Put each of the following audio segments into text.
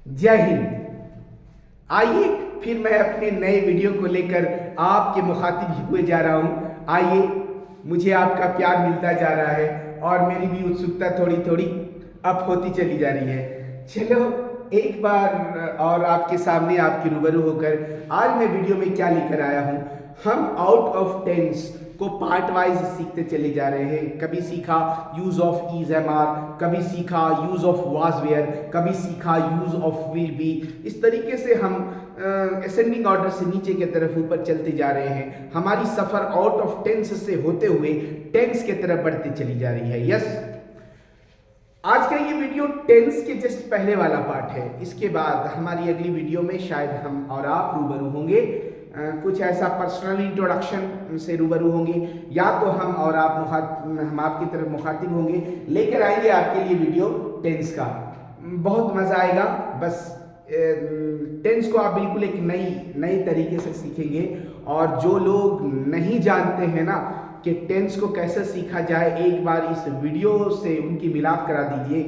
जय हिंद। आइए फिर मैं अपने नए वीडियो को लेकर आपके मुखातिब हुए जा रहा हूँ। आइए, मुझे आपका प्यार मिलता जा रहा है और मेरी भी उत्सुकता थोड़ी थोड़ी अप होती चली जा रही है। चलो एक बार और आपके सामने आपके रूबरू होकर आज मैं वीडियो में क्या लेकर आया हूँ। हम आउट ऑफ टेंस को पार्ट वाइज सीखते चले जा रहे हैं। कभी सीखा use of is am are, कभी सीखा यूज ऑफ वाज वेयर, कभी सीखा यूज ऑफ विल बी। इस तरीके से हम असेंडिंग ऑर्डर से नीचे की तरफ ऊपर चलते जा रहे हैं। हमारी सफर आउट ऑफ टेंस से होते हुए टेंस की तरफ बढ़ती चली जा रही है। यस, आज का ये वीडियो टेंस के जस्ट पहले वाला पार्ट है। इसके बाद हमारी अगली वीडियो में शायद हम और आप रूबरू होंगे, कुछ ऐसा पर्सनल इंट्रोडक्शन से रूबरू होंगे, या तो हम और आप हम आपकी तरफ मुखातिब होंगे, लेकर आएंगे आपके लिए वीडियो टेंस का। बहुत मज़ा आएगा। बस टेंस को आप बिल्कुल एक नई तरीके से सीखेंगे। और जो लोग नहीं जानते हैं ना कि टेंस को कैसे सीखा जाए, एक बार इस वीडियो से उनकी मिलाप करा दीजिए।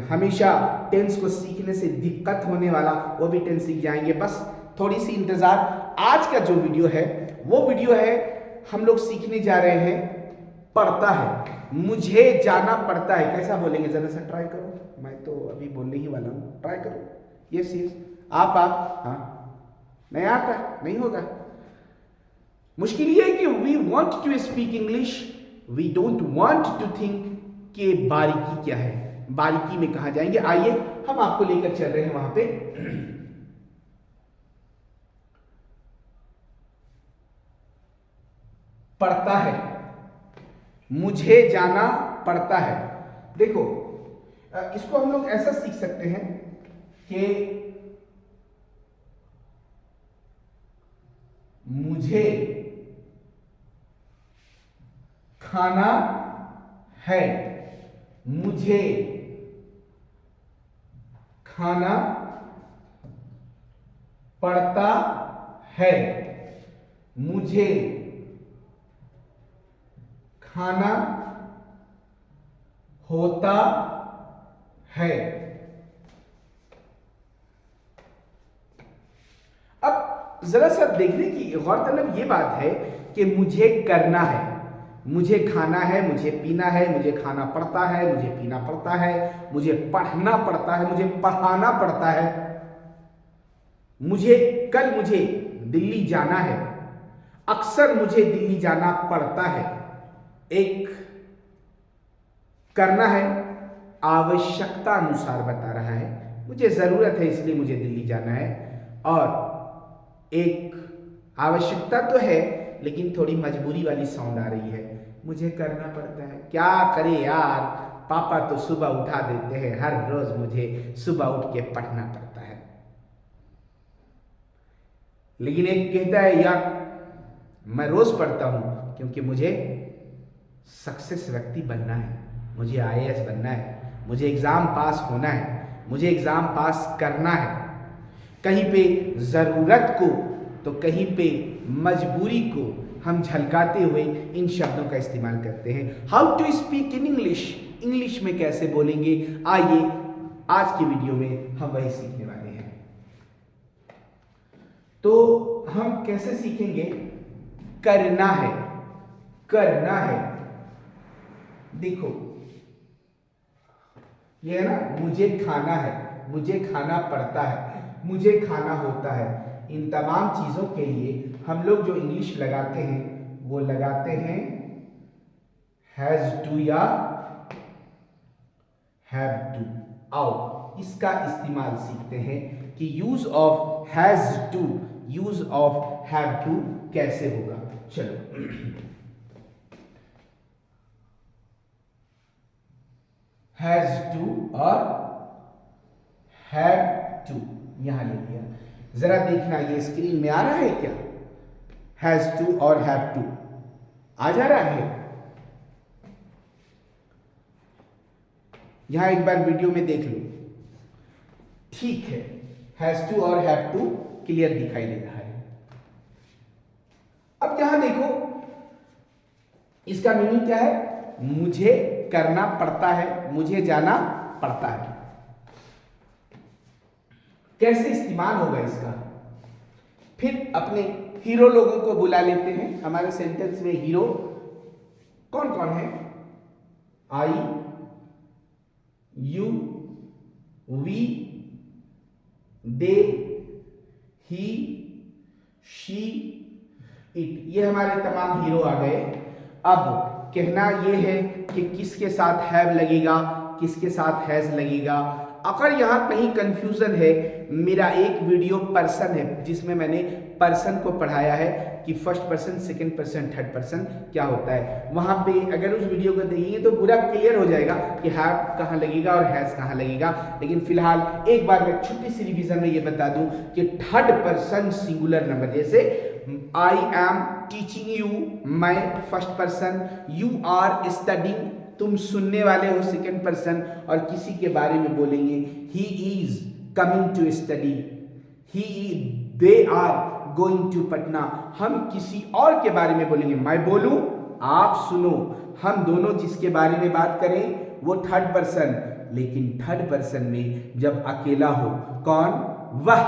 हमेशा टेंस को सीखने से दिक्कत होने वाला वो भी टेंस सीख जाएंगे। बस थोड़ी सी इंतज़ार। आज का जो वीडियो है वो वीडियो है, हम लोग सीखने जा रहे हैं पढ़ता है, मुझे जाना पड़ता है। कैसा बोलेंगे, जरा सा ट्राई करो। मैं तो अभी बोलने ही वाला हूँ, ट्राई करो। यस यस, आप हाँ, नहीं आता, नहीं होगा। मुश्किल ये है कि we want to speak English, we don't want to think कि बारीकी क्या है, बारीकी में कहा जाएंगे। आइए हम आपको लेकर चल रहे हैं वहां पे। पड़ता है, मुझे जाना पड़ता है। देखो, इसको हम लोग ऐसा सीख सकते हैं कि मुझे खाना है, मुझे खाना पड़ता है, मुझे खाना होता है। अब जरा सा देखने की गौरतलब ये बात है कि मुझे करना है, मुझे खाना है, मुझे पीना है, मुझे खाना पड़ता है, मुझे पीना पड़ता है, मुझे पढ़ना पड़ता है, मुझे पढ़ाना पड़ता है, मुझे दिल्ली जाना है, अक्सर मुझे दिल्ली जाना पड़ता है। एक करना है, आवश्यकता अनुसार बता रहा है, मुझे जरूरत है इसलिए मुझे दिल्ली जाना है। और एक आवश्यकता तो है लेकिन थोड़ी मजबूरी वाली साउंड आ रही है, मुझे करना पड़ता है। क्या करे यार, पापा तो सुबह उठा देते हैं, हर रोज मुझे सुबह उठ के पढ़ना पड़ता है। लेकिन एक कहता है यार मैं रोज पढ़ता हूं क्योंकि मुझे सक्सेस व्यक्ति बनना है, मुझे आईएएस बनना है, मुझे एग्जाम पास होना है, मुझे एग्जाम पास करना है। कहीं पे जरूरत को तो कहीं पे मजबूरी को हम झलकाते हुए इन शब्दों का इस्तेमाल करते हैं। How to speak in English, English में कैसे बोलेंगे, आइए आज की वीडियो में हम वही सीखने वाले हैं। तो हम कैसे सीखेंगे, करना है, करना है। देखो ये है ना, मुझे खाना है, मुझे खाना पड़ता है, मुझे खाना होता है। इन तमाम चीजों के लिए हम लोग जो इंग्लिश लगाते हैं वो लगाते हैं हैज टू या हैव टू। आओ इसका इस्तेमाल सीखते हैं कि use of has to, use of have to कैसे होगा। चलो, हैज टू और हैव टू यहां ले लिया। जरा देखना ये स्क्रीन में आ रहा है क्या, हैज टू और हैव टू आ जा रहा है। यहां एक बार वीडियो में देख लो, ठीक है, हैज टू और हैव टू क्लियर दिखाई दे रहा है। अब यहां देखो इसका मीनिंग क्या है, मुझे करना पड़ता है, मुझे जाना पड़ता है। कैसे इस्तेमाल होगा इसका। फिर अपने हीरो लोगों को बुला लेते हैं। हमारे सेंटेंस में हीरो कौन कौन है? I, you, we, they, he, she, it, ये हमारे तमाम हीरो आ गए। अब कहना ये है कि किसके साथ हैव लगेगा, किसके साथ हैज लगेगा। अगर यहाँ कहीं कंफ्यूजन है, मेरा एक वीडियो पर्सन है जिसमें मैंने पर्सन को पढ़ाया है कि first person, second person, third person क्या होता है। वहां पे अगर उस वीडियो को देखेंगे तो पूरा क्लियर हो जाएगा कि हैव कहाँ लगेगा और हैज कहाँ लगेगा। लेकिन फिलहाल एक बार मैं छोटी सी रिवीजन में ये बता दूं कि थर्ड पर्सन सिंगुलर नंबर, जैसे आई एम टीचिंग यू, मैं first person, you are studying, तुम सुनने वाले हो सेकंड पर्सन, और किसी के बारे में बोलेंगे he is coming to study, they are going to Patna. हम किसी और के बारे में बोलेंगे, मैं बोलूं आप सुनो, हम दोनों जिसके बारे में बात करें वो थर्ड पर्सन। लेकिन थर्ड पर्सन में जब अकेला हो, कौन? वह,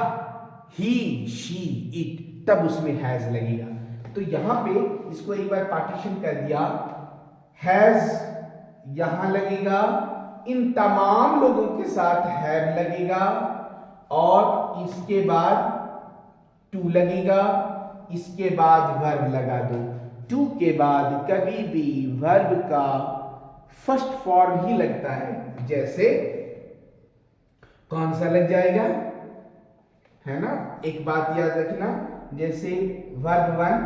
ही, शी, इट, तब उसमें हैज लगेगा। तो यहां पे इसको एक बार पार्टीशन कर दिया, हैज यहां लगेगा, इन तमाम लोगों के साथ हैव लगेगा, और इसके बाद टू लगेगा, इसके बाद वर्ब लगा दो। टू के बाद कभी भी वर्ब का फर्स्ट फॉर्म ही लगता है। जैसे कौन सा लग जाएगा, है ना? एक बात याद रखना, जैसे वर्ब 1,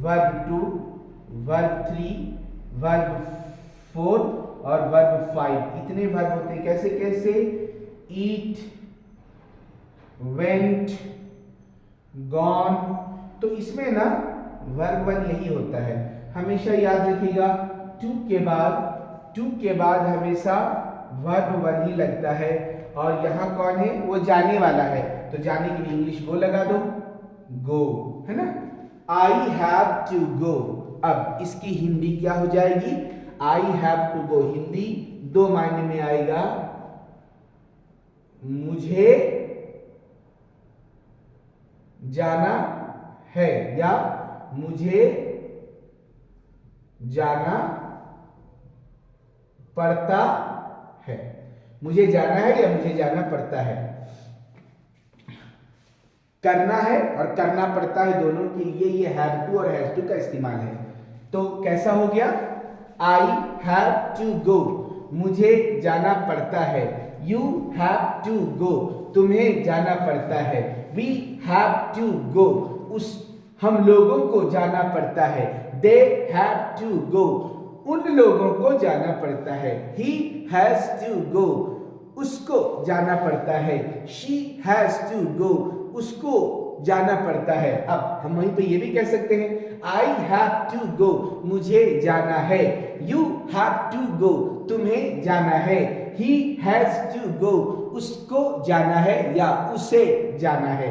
वर्ब 2, वर्ब 3, वर्ब 4 और वर्ब 5, इतने वर्ब होते हैं। कैसे कैसे? ईट, वेंट, गॉन। तो इसमें ना वर्ब 1 यही होता है, हमेशा याद रखिएगा। टू के बाद हमेशा वर्ब 1 ही लगता है। और यहाँ कौन है? वो जाने वाला है, तो जाने के लिए इंग्लिश गो लगा दो, गो, है ना? I have to go. अब इसकी हिंदी क्या हो जाएगी? I have to go Hindi दो मायने में आएगा, मुझे जाना है या मुझे जाना पड़ता है। मुझे जाना है या मुझे जाना पड़ता है। करना है और करना पड़ता है, दोनों के लिए ये हैव टू और हैज टू का इस्तेमाल है। तो कैसा हो गया? आई हैव टू गो, मुझे जाना पड़ता है। यू हैव टू गो, तुम्हें जाना पड़ता है। वी हैव टू गो, उस हम लोगों को जाना पड़ता है। दे हैव टू गो, उन लोगों को जाना पड़ता है। ही हैज टू गो, उसको जाना पड़ता है। शी हैज टू गो, उसको जाना पड़ता है। अब हम वहीं पे ये भी कह सकते हैं, आई हैव टू गो, मुझे जाना है। यू हैव टू गो, तुम्हें जाना है। ही हैज टू गो, उसको जाना है या उसे जाना है।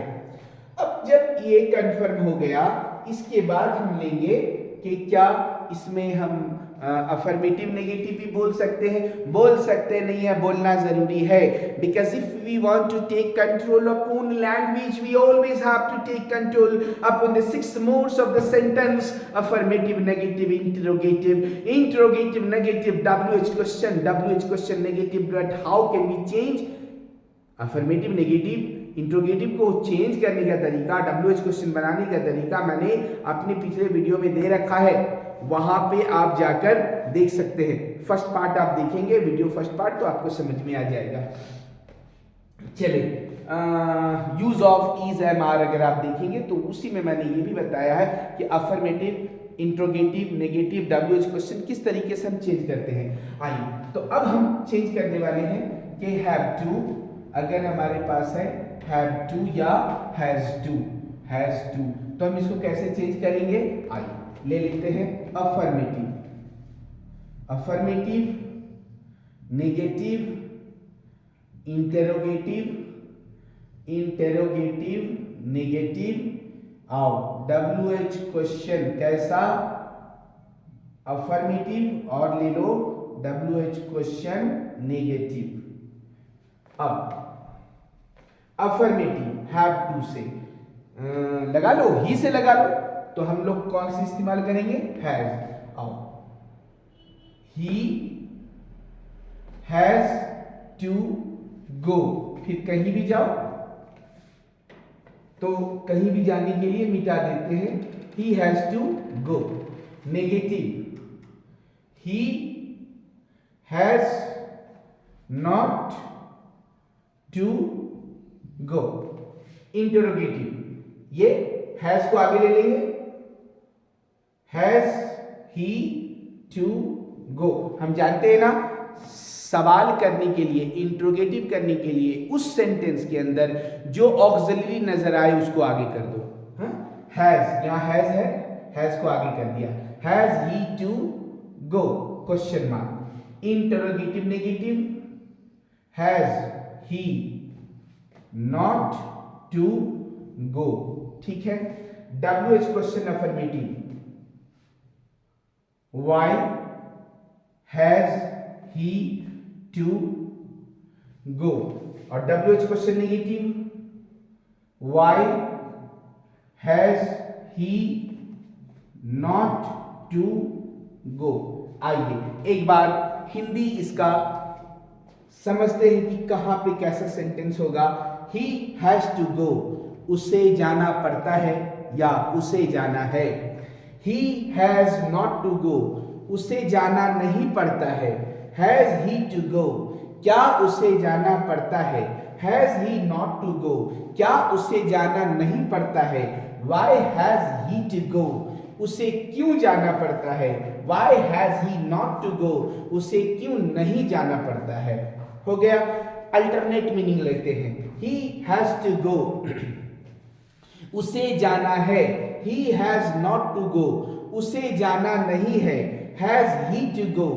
अब जब ये कंफर्म हो गया, इसके बाद हम लेंगे कि क्या इसमें हम अफर्मेटिव नेगेटिव भी बोल सकते हैं। बोल सकते नहीं है, बोलना जरूरी है। Because if we want to take control upon language, we always have to take control upon the 6 modes of the sentence. Affirmative, negative, interrogative, interrogative, negative, WH question, WH question, negative. But how can we change affirmative, negative, interrogative को चेंज करने का तरीका, WH question बनाने का तरीका मैंने अपने पिछले वीडियो में दे रखा है, वहां पे आप जाकर देख सकते हैं। फर्स्ट पार्ट आप देखेंगे वीडियो फर्स्ट पार्ट, तो आपको समझ में आ जाएगा। चलिए, use of is, am, are अगर आप देखेंगे तो उसी में मैंने ये भी बताया है कि affirmative, interrogative, negative, WH question किस तरीके से हम चेंज करते हैं। आइए, तो अब हम चेंज करने वाले हैं कि हैव टू अगर हमारे पास है हैव टू या हैज टू, तो हम इसको कैसे चेंज करेंगे। आइए ले लेते हैं अफर्मेटिव, नेगेटिव, इंटेरोगेटिव, नेगेटिव। आओ WH क्वेश्चन कैसा, अफर्मेटिव, और ले लो WH क्वेश्चन नेगेटिव। अब अफर्मेटिव, हैव टू से लगा लो, ही से लगा लो, तो हम लोग कौन सी इस्तेमाल करेंगे, हैज। आओ, ही हैज टू गो, फिर कहीं भी जाओ तो कहीं भी जाने के लिए मिटा देते हैं, he has to go. Negative, he has not to go. Interrogative, ये हैज को आगे ले लेंगे, हैज ही टू गो। हम जानते हैं ना, सवाल करने के लिए, इंट्रोगेटिव करने के लिए उस सेंटेंस के अंदर जो ऑक्सिलरी नजर आए उसको आगे कर दो। हैज, यहां हैज है, हैज को आगे कर दिया, has he to go, question mark. Interrogative negative, has he not to go, ठीक है। WH question affirmative, why has he to go. और WH question negative, why has he not to go. आइए एक बार हिंदी इसका समझते हैं कि कहां पे कैसा सेंटेंस होगा। ही हैज टू गो, उसे जाना पड़ता है या उसे जाना है। He has not to go, उसे जाना नहीं पड़ता है। हैज ही टू गो, क्या उसे जाना पड़ता है। Has he not to go, क्या उसे जाना नहीं पड़ता है। Why has he to go, उसे क्यों जाना पड़ता है। Why has he not to go, उसे क्यों नहीं जाना पड़ता है। हो गया। अल्टरनेट मीनिंग लेते हैं। ही हैज टू गो, उसे जाना है। He has not to go, उसे जाना नहीं है। हैज ही टू गो,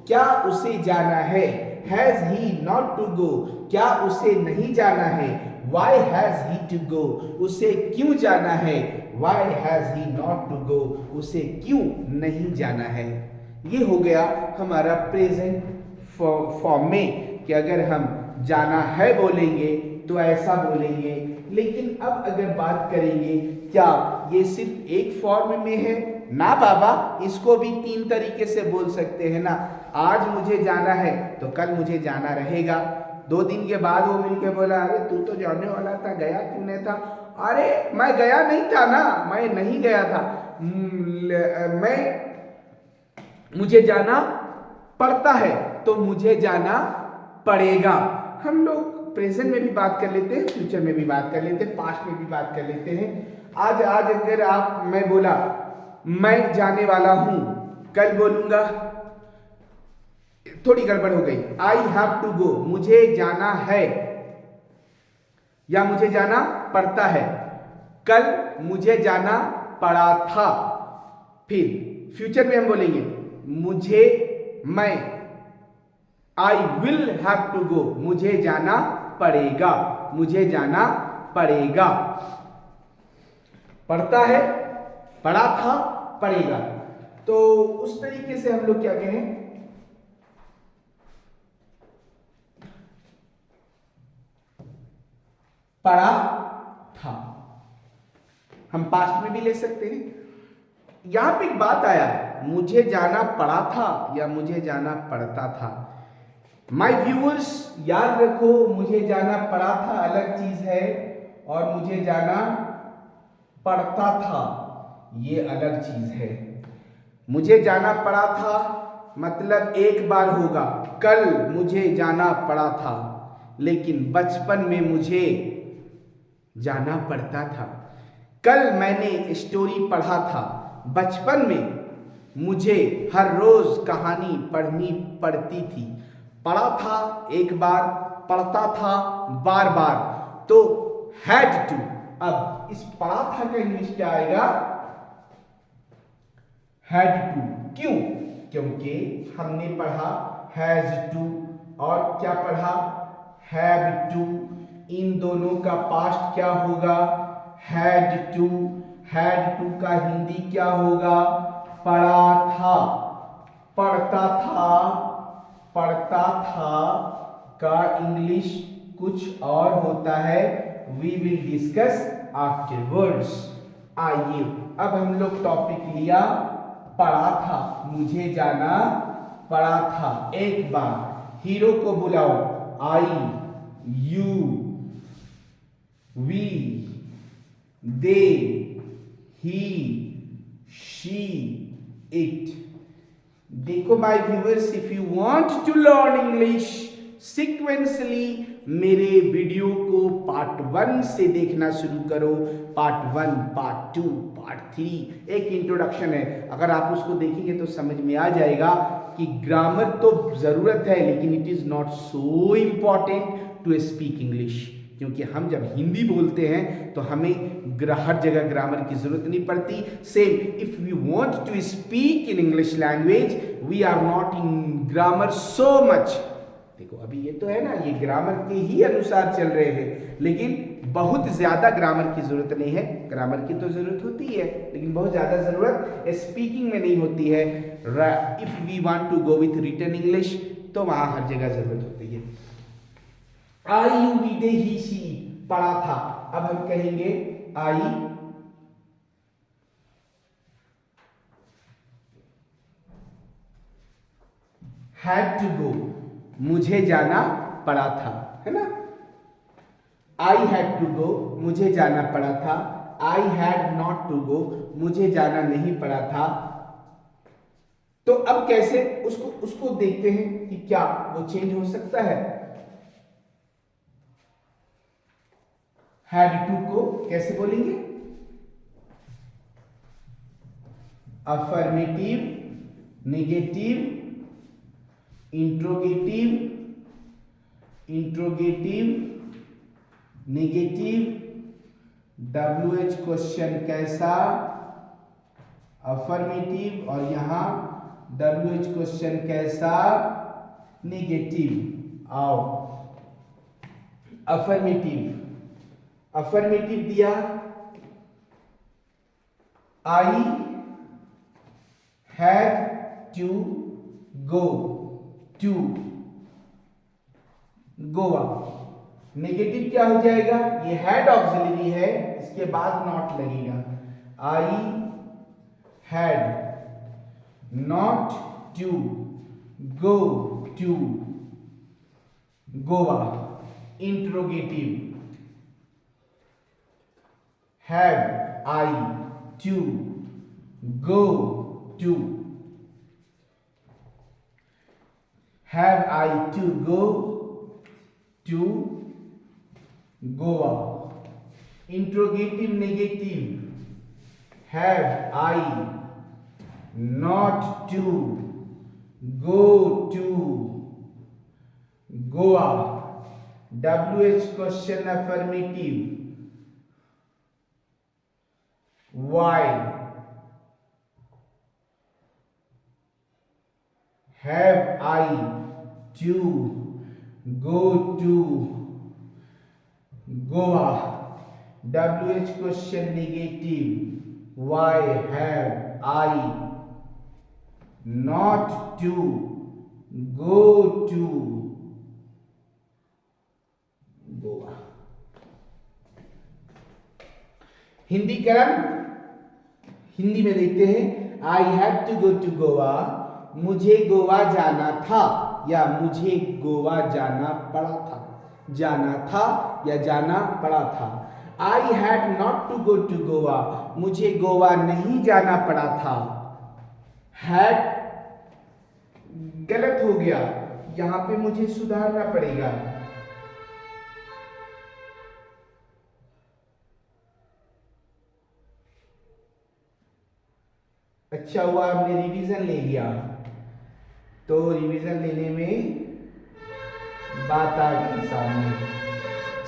क्या उसे जाना है। Has he not to go, क्या उसे नहीं जाना है। Why has he to go, उसे क्यों जाना है। Why has he not to go, उसे क्यों नहीं जाना है। ये हो गया हमारा प्रेजेंट फॉर्म में कि अगर हम जाना है बोलेंगे तो ऐसा बोलेंगे। लेकिन अब अगर बात करेंगे क्या ये सिर्फ एक फॉर्म में है, ना बाबा, इसको भी 3 तरीके से बोल सकते हैं ना। आज मुझे जाना है तो कल मुझे जाना रहेगा। 2 दिन के बाद वो मिलके बोला, अरे तू तो जाने वाला था, गया क्यों नहीं था। अरे मैं गया नहीं था ना, मैं नहीं गया था, मुझे जाना पड़ता है तो मुझे जाना पड़ेगा। हम लोग प्रेजेंट में भी बात कर लेते हैं, फ्यूचर में भी बात कर लेते हैं, पास्ट में भी बात कर लेते हैं। आज अगर मैं बोला मैं जाने वाला हूं, कल बोलूंगा, थोड़ी गड़बड़ हो गई। आई हैव टू गो, मुझे जाना है या मुझे जाना पड़ता है। कल मुझे जाना पड़ा था। फिर फ्यूचर में हम बोलेंगे मैं I will have to go, मुझे जाना पड़ेगा, मुझे जाना पड़ेगा। पड़ता है, पड़ा था, पड़ेगा। तो उस तरीके से हम लोग क्या कहें, पड़ा था। हम पास्ट में भी ले सकते हैं। यहां पे एक बात आया, मुझे जाना पड़ा था या मुझे जाना पड़ता था। माय व्यूअर्स याद रखो, मुझे जाना पड़ा था अलग चीज है और मुझे जाना पड़ता था ये अलग चीज है। मुझे जाना पड़ा था मतलब एक बार होगा, कल मुझे जाना पड़ा था, लेकिन बचपन में मुझे जाना पड़ता था। कल मैंने स्टोरी पढ़ा था, बचपन में मुझे हर रोज कहानी पढ़नी पड़ती थी। पढ़ा था एक बार, पढ़ता था बार बार, तो हैड टू। अब इस पढ़ा था का इंग्लिश क्या आएगा, हैड टू। क्यों? क्योंकि हमने पढ़ा हैज टू और क्या पढ़ा, हैव टू। इन दोनों का पास्ट क्या होगा, हैड टू। हैड टू का हिंदी क्या होगा, पढ़ा था। पढ़ता था, पढ़ता था का इंग्लिश कुछ और होता है, वी विल डिस्कस आफ्टरवर्ड्स। आइए अब हम लोग टॉपिक लिया पढ़ा था, मुझे जाना पड़ा था। एक बार हीरो को बुलाओ, I, you, we, they, he, she, it. देखो my viewers, if you want to learn English sequentially, मेरे वीडियो को पार्ट 1 से देखना शुरू करो। पार्ट 1, पार्ट 2, पार्ट 3 एक इंट्रोडक्शन है, अगर आप उसको देखेंगे तो समझ में आ जाएगा कि ग्रामर तो जरूरत है, लेकिन it is not so important to speak English. क्योंकि हम जब हिंदी बोलते हैं तो हमें हर जगह ग्रामर की जरूरत नहीं पड़ती। Same if we want to speak in English language, we are not in grammar so much. देखो अभी ये तो है ना, ये ग्रामर के ही अनुसार चल रहे हैं, लेकिन बहुत ज्यादा ग्रामर की जरूरत नहीं है। ग्रामर की तो जरूरत होती है, लेकिन बहुत ज्यादा जरूरत स्पीकिंग में नहीं होती है। If we want to go with written English, तो वहां हर जगह जरूरत होती है। I, you, we, they, he, she, पढ़ा था। अब हम कहेंगे आई हैड टू गो, मुझे जाना पड़ा था, है ना। आई हैड टू गो, मुझे जाना पड़ा था। I had not to go, मुझे जाना नहीं पड़ा था। तो अब कैसे उसको देखते हैं कि क्या वो चेंज हो सकता है। हैड टू को कैसे बोलेंगे, affirmative, negative, interrogative, negative, WH question कैसा, अफर्मेटिव, और यहां WH क्वेश्चन कैसा, नेगेटिव। आओ अफर्मेटिव दिया, I had to go, to Goa. Negative क्या हो जाएगा, ये हैड ऑक्सिलरी है, इसके बाद नॉट लगेगा। I had not to go to Goa. Interrogative, have I to go to, have I to go to Goa। Interrogative negative, have I not to go to Goa। WH question affirmative, why have I to go to Goa। WH question negative, why have I not to go to Goa। Hindi क्रम, हिंदी में देखते हैं, I had to go to Goa, मुझे गोवा जाना था या मुझे गोवा जाना पड़ा था। जाना था या जाना पड़ा था। I had not to go to Goa, मुझे गोवा नहीं जाना पड़ा था। हैड गलत हो गया, यहां पे मुझे सुधारना पड़ेगा। अच्छा हुआ हमने रिवीजन ले लिया, तो रिवीजन लेने में बात आ गई सामने।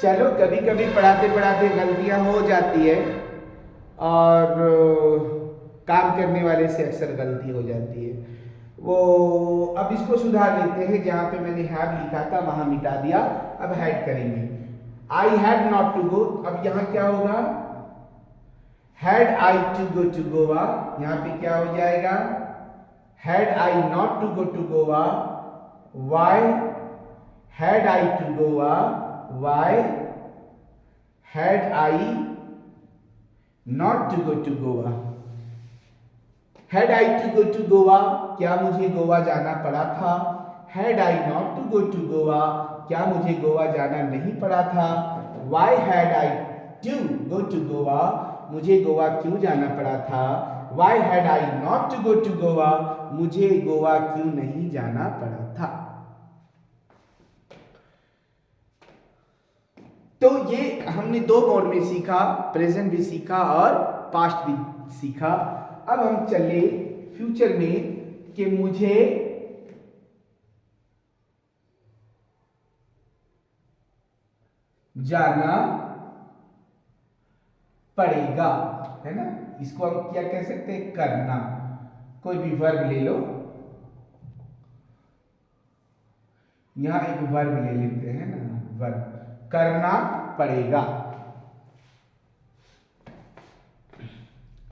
चलो कभी कभी पढ़ाते पढ़ाते गलतियां हो जाती है, और काम करने वाले से अक्सर गलती हो जाती है। वो अब इसको सुधार लेते हैं, जहां पे मैंने हैव लिखा था वहां मिटा दिया, अब हैड करेंगे। I had not to go, अब यहां क्या होगा, had I to go to Goa, यहां पे क्या हो जाएगा, had I not to go to Goa. Why had I to Goa, why had I not to go to Goa. Had I to go to Goa, क्या मुझे गोवा जाना पड़ा था। Had I not to go to Goa, क्या मुझे गोवा जाना नहीं पड़ा था। Why had I to go to Goa, मुझे गोवा क्यों जाना पड़ा था। Why had I not to go to Goa, मुझे गोवा क्यों नहीं जाना पड़ा था। तो ये हमने दो मोड में सीखा, प्रेजेंट भी सीखा और पास्ट भी सीखा। अब हम चले फ्यूचर में कि मुझे जाना पड़ेगा, है ना। इसको हम क्या कह सकते हैं, करना। कोई भी वर्ब ले लो, यहां एक वर्ब ले लेते हैं ना, वर्ब, करना पड़ेगा।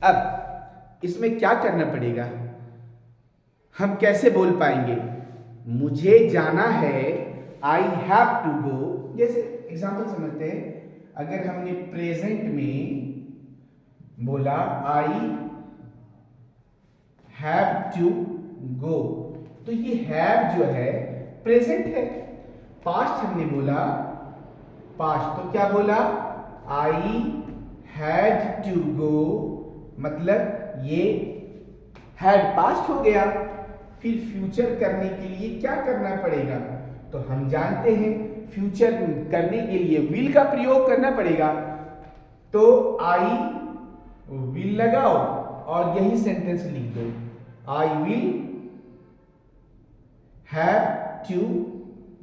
अब इसमें क्या करना पड़ेगा, हम कैसे बोल पाएंगे। मुझे जाना है, आई हैव टू गो। जैसे एग्जाम्पल समझते हैं, अगर हमने प्रेजेंट में बोला आई हैव टू गो, तो ये हैव जो है प्रेजेंट है। पास्ट हमने बोला पास्ट, तो क्या बोला, आई हैड टू गो, मतलब ये हैड पास्ट हो गया। फिर फ्यूचर करने के लिए क्या करना पड़ेगा, तो हम जानते हैं फ्यूचर करने के लिए विल का प्रयोग करना पड़ेगा। तो आई विल लगाओ और यही सेंटेंस लिख दो, I will have to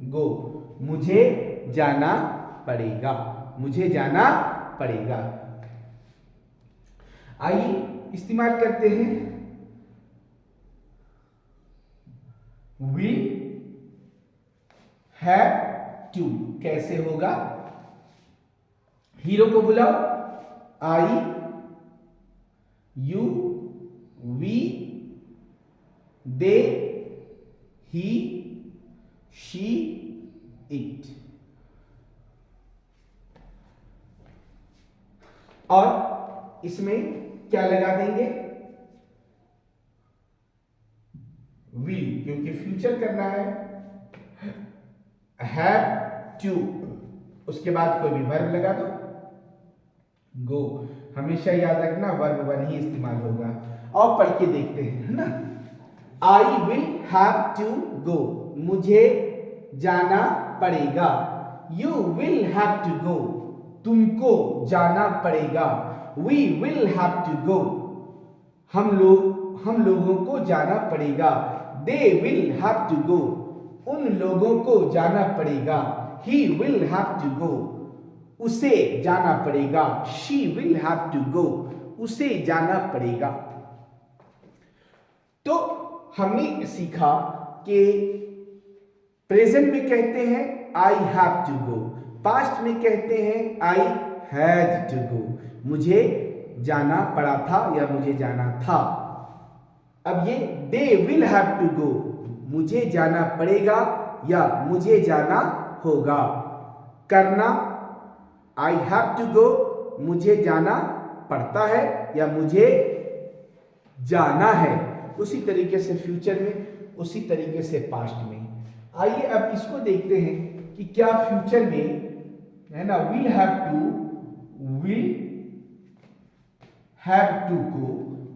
go, मुझे जाना पड़ेगा, मुझे जाना पड़ेगा। आइए इस्तेमाल करते हैं विल हैव टू। कैसे होगा, हीरो को बुलाओ, I you we they he she it. और इसमें क्या लगा देंगे, विल, क्योंकि फ्यूचर करना है। हैव टू, उसके बाद कोई भी वर्ब लगा दो, गो। हमेशा याद रखना वर्ब वन ही इस्तेमाल होगा। और पढ़ के देखते हैं, है ना। I will have to go, मुझे जाना पड़ेगा। You will have to go, तुमको जाना पड़ेगा। We will have to go, हम लोगों को जाना पड़ेगा। They will have to go, उन लोगों को जाना पड़ेगा। He will have to go, उसे जाना पड़ेगा। She will have to go, उसे जाना पड़ेगा। तो हमने सीखा कि प्रेजेंट में कहते हैं I have to go, past में कहते हैं आई हैड टू गो, मुझे जाना पड़ा था या मुझे जाना था। अब ये they will have to go, मुझे जाना पड़ेगा या मुझे जाना होगा। करना आई हैव टू गो, मुझे जाना पड़ता है या मुझे जाना है। उसी तरीके से फ्यूचर में, उसी तरीके से पास्ट में। आइए अब इसको देखते हैं कि क्या फ्यूचर में, है ना, विल हैव टू को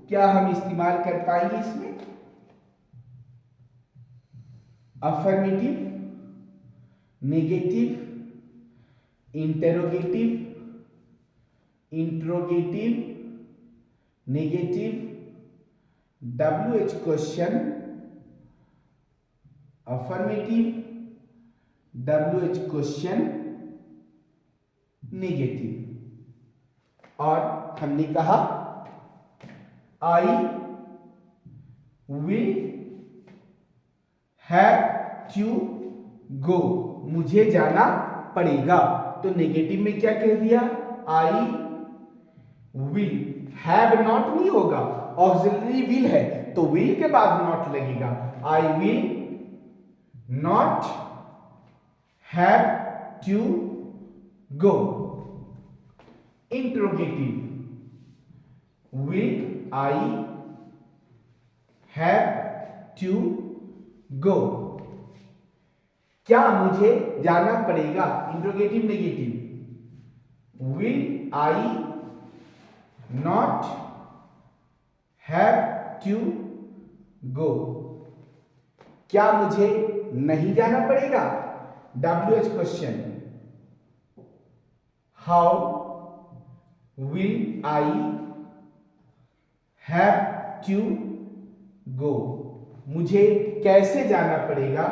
क्या हम इस्तेमाल कर पाएंगे इसमें। Affirmative, negative, interrogative, interrogative, negative, WH question, affirmative, WH question, negative. और हमने कहा I will have to go, मुझे जाना पड़ेगा। तो नेगेटिव में क्या कह दिया, आई विल। हैव नॉट नहीं होगा, ऑक्सिलरी विल है तो विल के बाद नॉट लगेगा। I will not have to go. Interrogative, will I have to go? क्या मुझे जाना पड़ेगा? Interrogative negative, will I not have to go? क्या मुझे नहीं जाना पड़ेगा? WH question, how will I have to go? मुझे कैसे जाना पड़ेगा?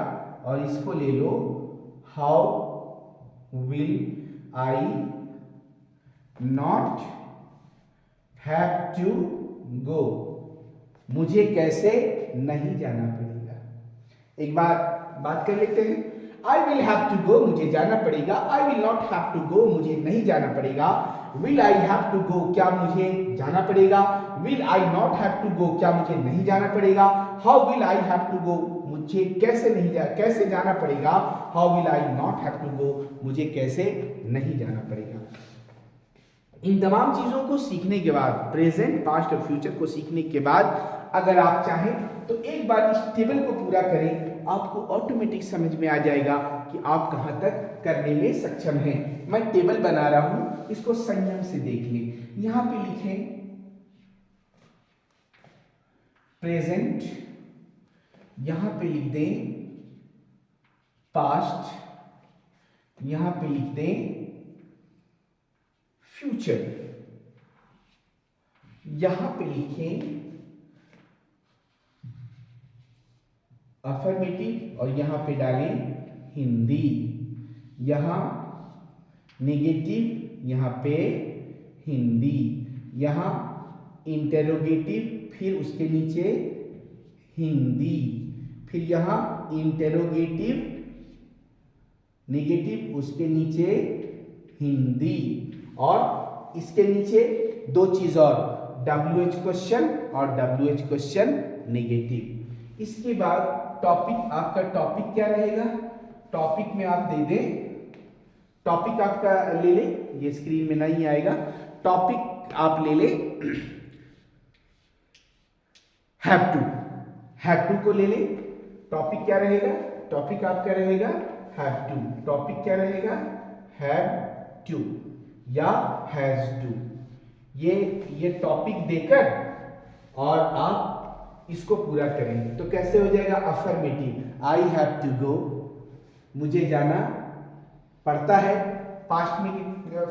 और इसको ले लो, how will I not have to go? मुझे कैसे नहीं जाना पड़ेगा? एक बार बात कर लेते हैं। I will have to go, मुझे जाना पड़ेगा। I will not have to go, मुझे नहीं जाना पड़ेगा। Will I have to go, क्या मुझे जाना पड़ेगा? Will I not have to go, क्या मुझे नहीं जाना पड़ेगा? How will I have to go, मुझे कैसे जाना पड़ेगा? How will I not have to go, मुझे कैसे नहीं जाना पड़ेगा? इन तमाम चीजों को सीखने के बाद, प्रेजेंट, पास्ट और फ्यूचर को सीखने के बाद, अगर आप चाहें तो एक बार इस टेबल को पूरा करें, आपको ऑटोमेटिक समझ में आ जाएगा कि आप कहां तक करने में सक्षम हैं। मैं टेबल बना रहा हूं, इसको संयम से देख लें। यहां पे लिखें प्रेजेंट, यहां पे लिख दें पास्ट, यहां पे लिख दें फ्यूचर, यहां पे लिखें अफर्मेटिव और यहां पे डालें हिंदी, यहां नेगेटिव, यहां पे हिंदी, यहां इंटेरोगेटिव, फिर उसके नीचे हिंदी, फिर यहां इंटेरोगेटिव नेगेटिव, उसके नीचे हिंदी, और इसके नीचे दो चीज और, WH क्वेश्चन और WH क्वेश्चन नेगेटिव। इसके बाद टॉपिक, आपका टॉपिक क्या रहेगा? टॉपिक में आप दे दें, टॉपिक आपका ले लें, ये स्क्रीन में नहीं आएगा, टॉपिक आप ले लें हैव टू को ले लें। टॉपिक क्या रहेगा? टॉपिक आपका रहेगा हैव टू, टॉपिक क्या रहेगा? हैव टू या हैज टू। ये टॉपिक देकर और आप इसको पूरा करें तो कैसे हो जाएगा? Affirmative, I have to go, मुझे जाना पड़ता है। पास्ट में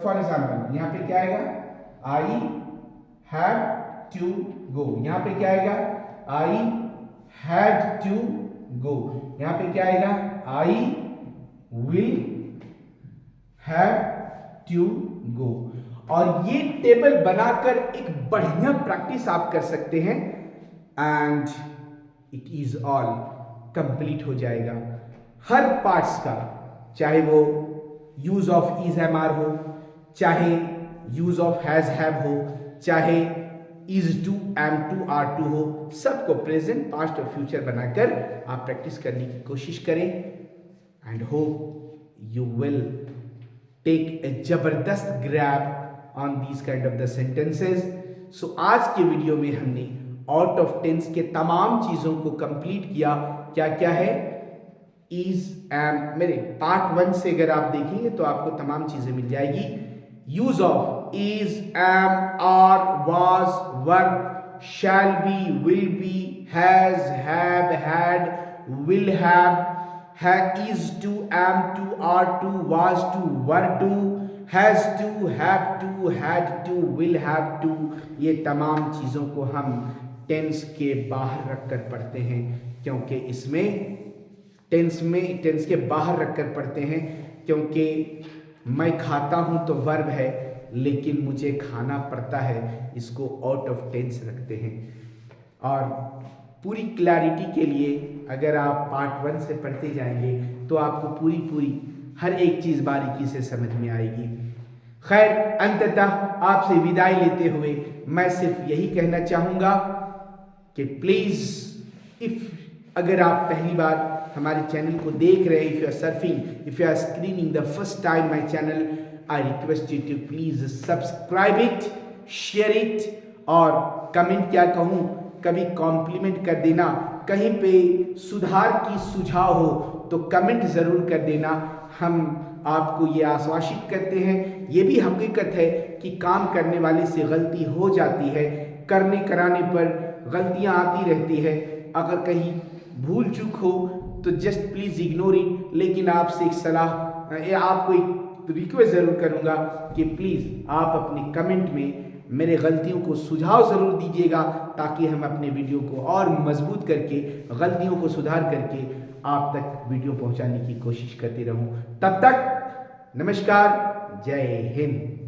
फॉर एग्जाम्पल यहां पे क्या आएगा? आई हैव टू गो, यहां पे क्या आएगा? आई हैड टू गो, यहां पे क्या आएगा? I will have to go. और ये टेबल बनाकर एक बढ़िया प्रैक्टिस आप कर सकते हैं and it is all complete हो जाएगा। हर पार्ट्स का, चाहे वो use of is am are हो, चाहे यूज ऑफ हैज हैव हो, चाहे is to am to are to हो, सबको प्रेजेंट, पास्ट और फ्यूचर बनाकर आप प्रैक्टिस करने की कोशिश करें and hope you will take a जबरदस्त grab on these kind of the sentences. So आज के वीडियो में हमने आउट ऑफ टेंस के तमाम चीजों को कंप्लीट किया। क्या क्या है? इज एम, मेरे पार्ट 1 से अगर आप देखेंगे तो आपको तमाम चीजें मिल जाएगी। Use of is, am, are, was, were, shall be, will be, has, have, had, will have, is to, am to, are to, was to, were to, has to, have to, had to, will have to. ये तमाम चीजों को हम tense के बाहर रखकर पढ़ते हैं, क्योंकि इसमें टेंस के बाहर रखकर पढ़ते हैं, क्योंकि मैं खाता हूं तो वर्ब है, लेकिन मुझे खाना पड़ता है, इसको आउट ऑफ टेंस रखते हैं। और पूरी क्लैरिटी के लिए अगर आप पार्ट 1 से पढ़ते जाएंगे तो आपको पूरी हर एक चीज बारीकी से समझ में आएगी। खैर, अंततः आपसे विदाई लेते हुए मैं सिर्फ यही कहना चाहूंगा कि प्लीज अगर आप पहली बार हमारे चैनल को देख रहे हैं, if you are surfing, if you are screening the first time my channel, I request you to please subscribe it, share it और कमेंट क्या कहूँ, कभी कॉम्प्लीमेंट कर देना, कहीं पे सुधार की सुझाव हो तो कमेंट ज़रूर कर देना। हम आपको ये आश्वासित करते हैं, ये भी हकीकत है कि काम करने वाले से गलती हो जाती है, करने कराने पर गलतियां आती रहती है। अगर कहीं भूल चूक हो तो जस्ट प्लीज़ इग्नोर इट। लेकिन आपसे एक सलाह या आपको एक रिक्वेस्ट ज़रूर करूँगा कि प्लीज़ आप अपने कमेंट में मेरे गलतियों को सुझाव ज़रूर दीजिएगा, ताकि हम अपने वीडियो को और मजबूत करके, गलतियों को सुधार करके आप तक वीडियो पहुंचाने की कोशिश करते रहूं। तब तक नमस्कार, जय हिंद।